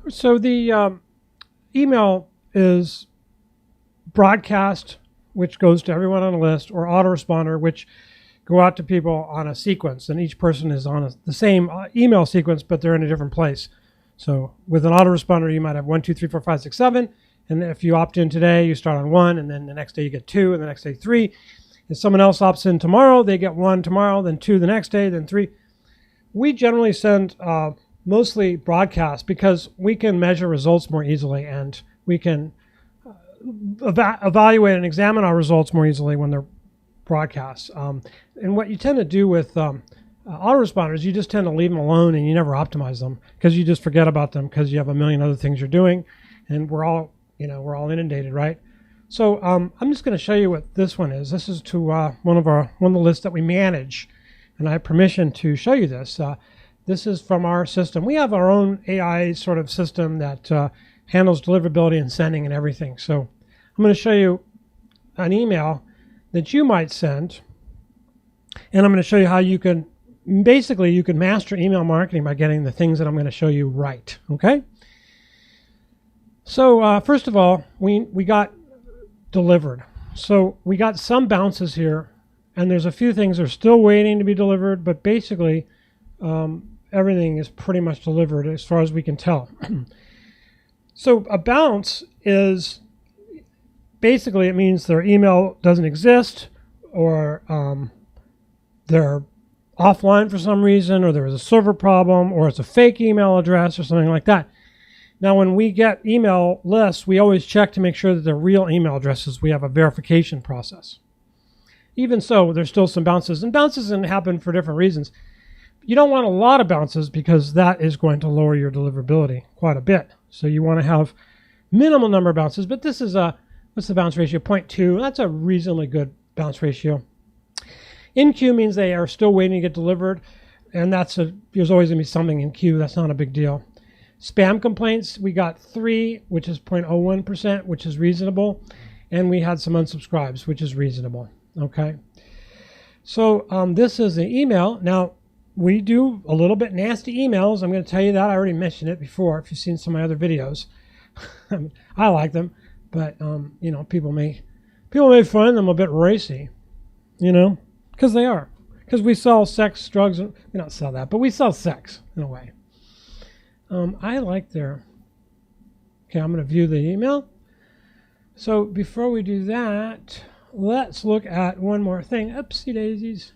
So the email is broadcast, which goes to everyone on the list, or autoresponder, which go out to people on a sequence, and each person is on the same email sequence, but they're in a different place. So with an autoresponder, you might have 1, 2, 3, 4, 5, 6, 7, and if you opt in today, you start on 1, and then the next day you get 2, and the next day 3. If someone else opts in tomorrow, they get 1 tomorrow, then 2 the next day, then 3. We generally send mostly broadcast because we can measure results more easily, and we can evaluate and examine our results more easily when they're broadcast. And what you tend to do with autoresponders, you just tend to leave them alone and you never optimize them because you just forget about them because you have a million other things you're doing, and we're all inundated, right? So I'm just going to show you what this one is. This is to one of the lists that we manage, and I have permission to show you this. This is from our system. We have our own AI sort of system that handles deliverability and sending and everything. So I'm going to show you an email that you might send, and I'm going to show you how you can master email marketing by getting the things that I'm going to show you right. Okay. So first of all, we got delivered. So we got some bounces here, and there's a few things that are still waiting to be delivered, but basically everything is pretty much delivered as far as we can tell. So a bounce is basically, it means their email doesn't exist, or they're offline for some reason, or there was a server problem, or it's a fake email address or something like that. Now, when we get email lists, we always check to make sure that they're real email addresses. We have a verification process. Even so, there's still some bounces, and bounces can happen for different reasons. You don't want a lot of bounces because that is going to lower your deliverability quite a bit. So you want to have minimal number of bounces, but this is what's the bounce ratio? 0.2. That's a reasonably good bounce ratio. In queue means they are still waiting to get delivered, and there's always going to be something in queue. That's not a big deal. Spam complaints, we got 3, which is 0.01%, which is reasonable, and we had some unsubscribes, which is reasonable. Okay. So this is the email. Now, we do a little bit nasty emails. I'm going to tell you that. I already mentioned it before if you've seen some of my other videos. I like them, but people may find them a bit racy, because they are. Because we sell sex, drugs, we don't sell that, but we sell sex in a way. I like their... Okay, I'm going to view the email. So before we do that, let's look at one more thing. Oopsie daisies.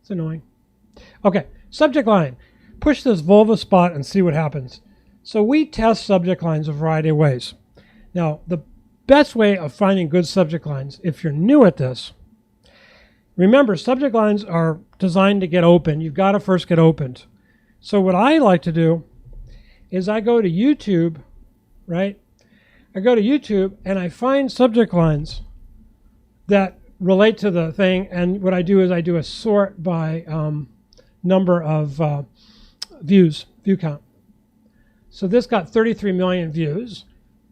It's annoying. Okay, subject line. Push this vulva spot and see what happens. So we test subject lines a variety of ways. Now, the best way of finding good subject lines, if you're new at this, remember, subject lines are designed to get open. You've got to first get opened. So what I like to do is I go to YouTube, right? I go to YouTube and I find subject lines that relate to the thing. And what I do is I do a sort by number of view count. So this got 33 million views.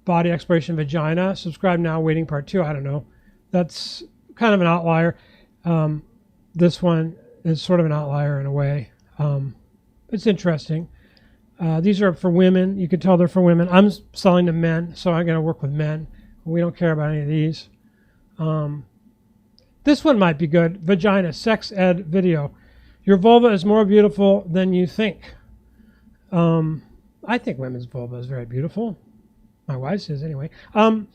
Body exploration vagina. Subscribe now, waiting part 2. I don't know. That's kind of an outlier. This one is sort of an outlier in a way. It's interesting. These are for women. You can tell they're for women. I'm selling to men, so I'm going to work with men. We don't care about any of these. This one might be good. Vagina, sex ed video. Your vulva is more beautiful than you think. I think women's vulva is very beautiful. My wife says anyway. Look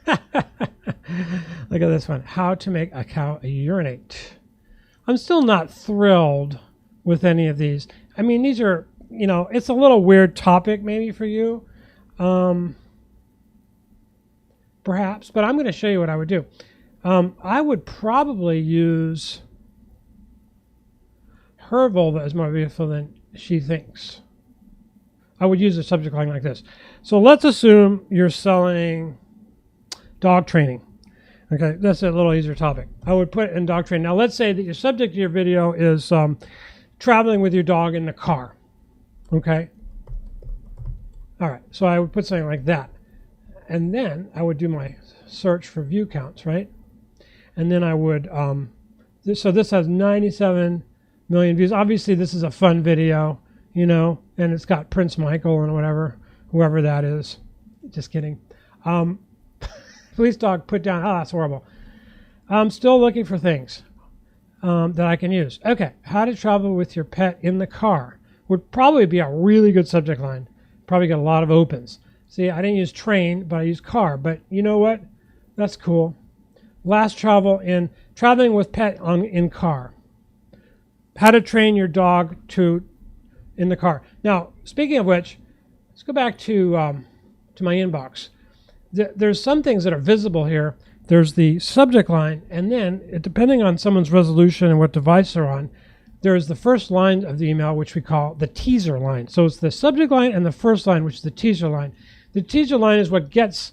at this one. How to make a cow urinate. I'm still not thrilled with any of these. I mean, these are, it's a little weird topic maybe for you. Perhaps, but I'm going to show you what I would do. I would probably use her vulva is more beautiful than she thinks. I would use a subject line like this. So let's assume you're selling dog training. Okay, that's a little easier topic. I would put in dog training. Now let's say that your subject of your video is traveling with your dog in the car. Okay? All right, so I would put something like that. And then I would do my search for view counts, right? And then I would, so this has 97 million views. Obviously, this is a fun video, and it's got Prince Michael and whatever, whoever that is. Just kidding. Police dog put down. Oh, that's horrible. I'm still looking for things that I can use. Okay, how to travel with your pet in the car would probably be a really good subject line. Probably get a lot of opens. See, I didn't use train, but I used car. But you know what? That's cool. Last traveling with pet in car. How to train your dog in the car. Now, speaking of which, let's go back to my inbox. There's some things that are visible here. There's the subject line, and then, depending on someone's resolution and what device they're on, there's the first line of the email, which we call the teaser line. So it's the subject line and the first line, which is the teaser line. The teaser line is what gets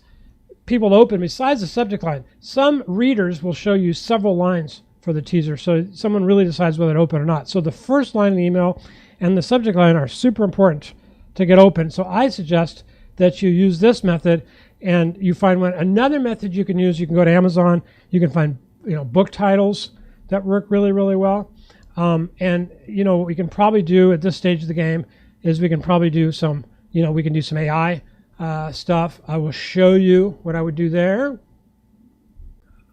people to open besides the subject line. Some readers will show you several lines for the teaser, so someone really decides whether to open or not. So the first line of the email and the subject line are super important to get open. So I suggest that you use this method, and you find another method you can use. You can go to Amazon. You can find book titles that work really, really well. And what we can probably do at this stage of the game is we can probably do some AI stuff. I will show you what I would do there.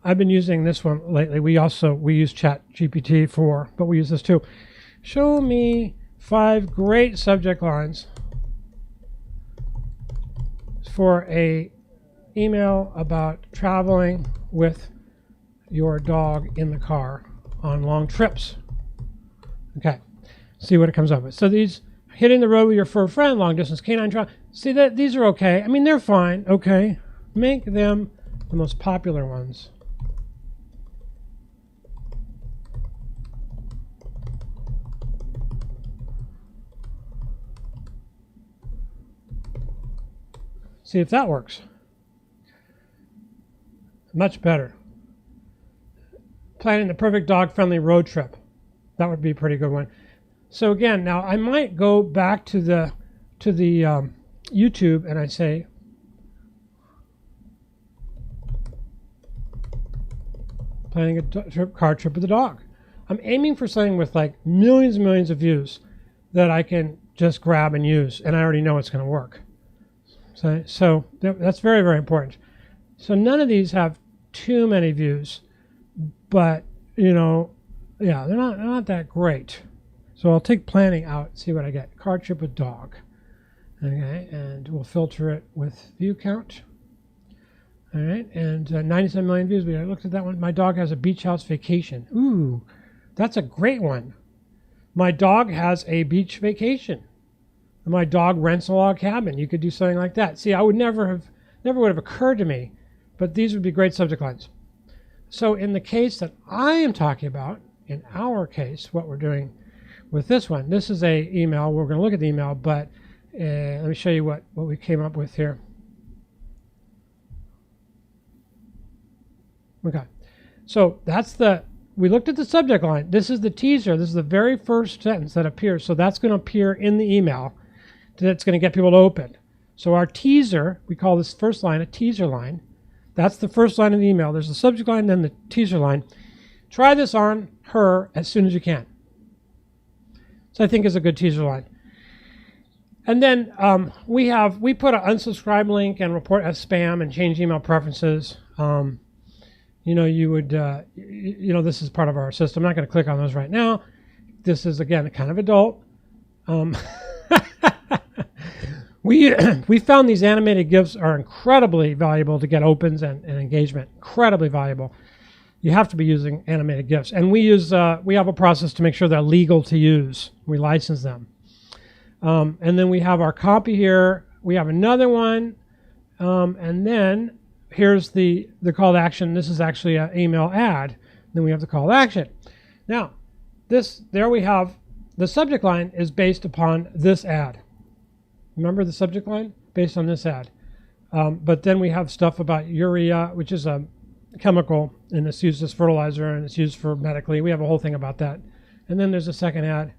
I've been using this one lately. We use ChatGPT but we use this too. Show me 5 great subject lines for a email about traveling with your dog in the car on long trips. Okay, see what it comes up with. So these, hitting the road with your fur friend, long distance canine travel. See that these are okay. I mean, they're fine. Okay, make them the most popular ones. See if that works. Much better. Planning the perfect dog-friendly road trip. That would be a pretty good one. So again, now I might go back to the YouTube and I say, planning a car trip with the dog. I'm aiming for something with like millions and millions of views that I can just grab and use, and I already know it's going to work. So that's very, very important. So none of these have too many views, but yeah, they're not that great. So I'll take planning out, see what I get. Car trip with dog. Okay, and we'll filter it with view count. All right, and 97 million views. We looked at that one. My dog has a beach house vacation. Ooh, that's a great one. My dog has a beach vacation. My dog rents a log cabin. You could do something like that. See, I would never would have occurred to me, but these would be great subject lines. So in the case that I am talking about, in our case, what we're doing with this one, this is a email. We're going to look at the email, but let me show you what we came up with here. Okay, so we looked at the subject line. This is the teaser. This is the very first sentence that appears. So that's going to appear in the email. That's going to get people to open. So our teaser, we call this first line a teaser line. That's the first line of the email. There's the subject line, then the teaser line. Try this on her as soon as you can. So I think is a good teaser line. And then we put an unsubscribe link and report as spam and change email preferences. You would, this is part of our system. I'm not going to click on those right now. This is, again, kind of adult. We found these animated GIFs are incredibly valuable to get opens and engagement. Incredibly valuable. You have to be using animated GIFs. And we have a process to make sure they're legal to use. We license them. And then we have our copy here. We have another one. And then here's the call to action. This is actually an email ad. Then we have the call to action. Now, there we have the subject line is based upon this ad. Remember the subject line? Based on this ad. But then we have stuff about urea, which is a chemical, and it's used as fertilizer, and it's used for medically. We have a whole thing about that. And then there's a second ad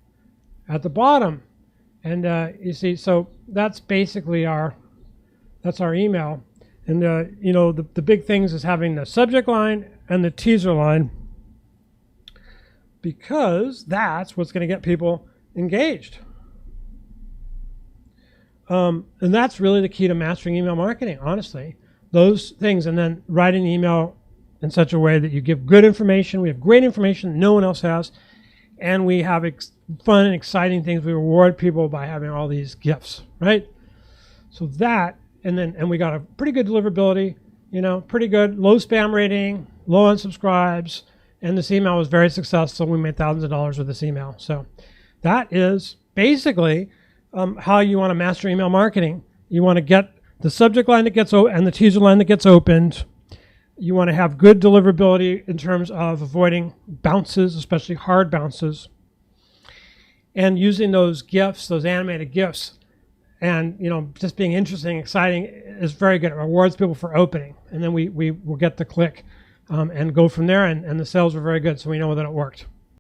at the bottom. And you see, so that's basically our email. And the big things is having the subject line and the teaser line, because that's what's going to get people engaged. And that's really the key to mastering email marketing, honestly. Those things, and then writing the email in such a way that you give good information. We have great information that no one else has. And we have fun and exciting things. We reward people by having all these gifts, right? So that, and we got a pretty good deliverability, pretty good, low spam rating, low unsubscribes, and this email was very successful. We made thousands of dollars with this email. So that is basically how you want to master email marketing. You want to get the subject line that gets and the teaser line that gets opened. You want to have good deliverability in terms of avoiding bounces, especially hard bounces, and using those GIFs, those animated GIFs, and just being interesting, exciting is very good. It rewards people for opening, and then we will get the click and go from there. And the sales were very good, so we know that it worked.